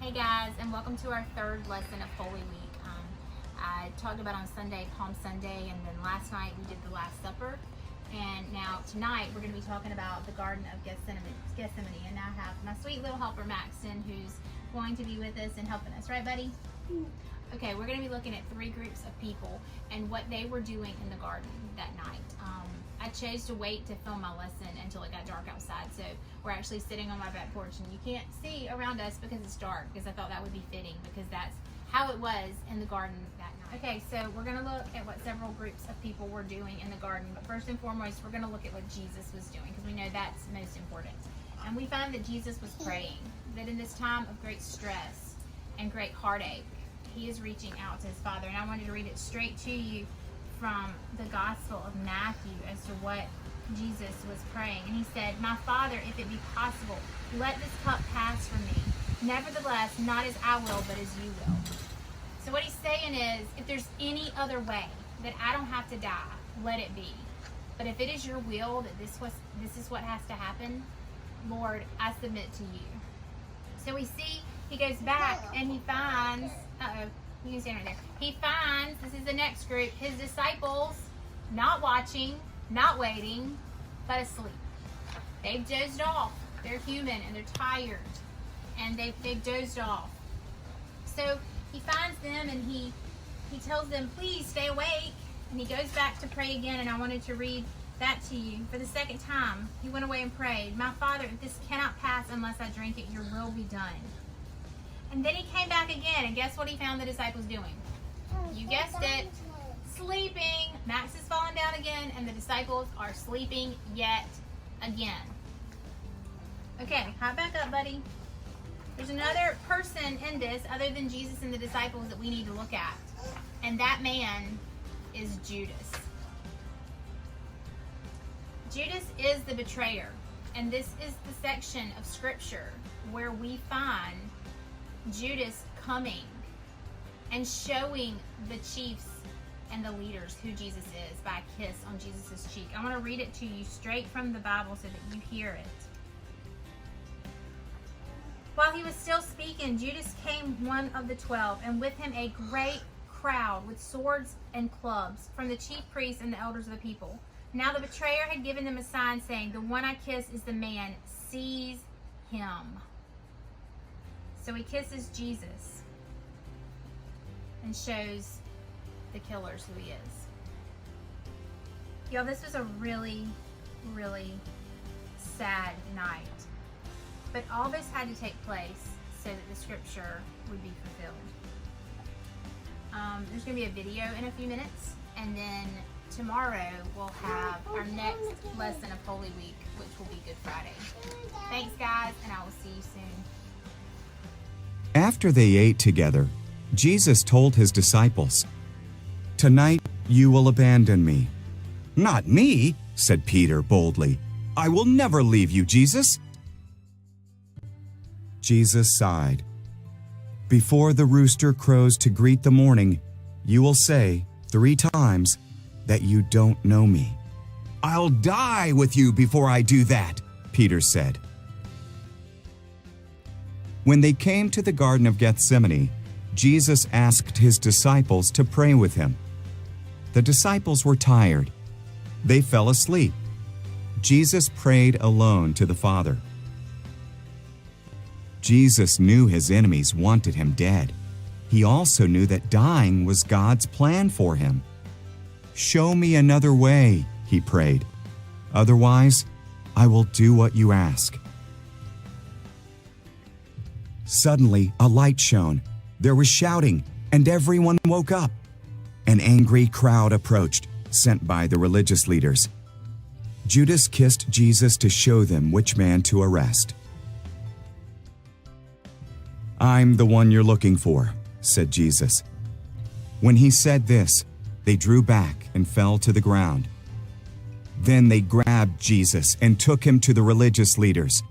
Hey guys, and welcome to our third lesson of Holy Week. I talked about on Sunday, Palm Sunday, and then last night we did the Last Supper. And now tonight we're going to be talking about the Garden of Gethsemane. And I have my sweet little helper Maxton, who's going to be with us and helping us. Right, buddy? Okay, we're going to be looking at three groups of people and what they were doing in the garden that night. I chose to wait to film my lesson until it got dark outside, so we're actually sitting on my back porch and you can't see around us because it's dark, because I thought that would be fitting because that's how it was in the garden that night. Okay, so we're going to look at what several groups of people were doing in the garden, but first and foremost we're going to look at what Jesus was doing, because we know that's most important. And we find that Jesus was praying, that in this time of great stress and great heartache, he is reaching out to his Father. And I wanted to read it straight to you from the Gospel of Matthew as to what Jesus was praying. And he said, "My Father, if it be possible, let this cup pass from me. Nevertheless, not as I will, but as you will." So what he's saying is, if there's any other way that I don't have to die, let it be. But if it is your will that this is what has to happen, Lord, I submit to you. So we see he goes back and he finds, you can stand right there. He finds, this is the next group, his disciples not watching, not waiting, but asleep. They've dozed off. They're human and they're tired. And they've dozed off. So he finds them and he tells them, please stay awake. And he goes back to pray again. And I wanted to read that to you. For the second time, he went away and prayed, "My Father, if this cannot pass unless I drink it, your will be done." And then he came back again, and guess what he found the disciples doing? You guessed it, sleeping. Max is falling down again, and the disciples are sleeping yet again. Okay, hop back up, buddy. There's another person in this, other than Jesus and the disciples, that we need to look at. And that man is Judas. Judas is the betrayer. And this is the section of Scripture where we find Judas coming and showing the chiefs and the leaders who Jesus is by a kiss on Jesus' cheek. I want to read it to you straight from the Bible so that you hear it. While he was still speaking, Judas came, one of the 12, and with him a great crowd with swords and clubs from the chief priests and the elders of the people. Now the betrayer had given them a sign saying, "The one I kiss is the man, seize him." So he kisses Jesus and shows the killers who he is. Y'all, this was a really, really sad night. But all this had to take place so that the scripture would be fulfilled. There's going to be a video in a few minutes, and then tomorrow we'll have our next lesson of Holy Week, which will be Good Friday. Thanks, guys, and I will see you soon. After they ate together, Jesus told his disciples, "Tonight you will abandon me." "Not me," said Peter boldly. "I will never leave you, Jesus." Jesus sighed. "Before the rooster crows to greet the morning, you will say 3 times that you don't know me." "I'll die with you before I do that," Peter said. When they came to the Garden of Gethsemane, Jesus asked his disciples to pray with him. The disciples were tired. They fell asleep. Jesus prayed alone to the Father. Jesus knew his enemies wanted him dead. He also knew that dying was God's plan for him. "Show me another way," he prayed. "Otherwise, I will do what you ask." Suddenly, a light shone. There was shouting, and everyone woke up. An angry crowd approached, sent by the religious leaders. Judas kissed Jesus to show them which man to arrest. "I'm the one you're looking for," said Jesus. When he said this, they drew back and fell to the ground. Then they grabbed Jesus and took him to the religious leaders.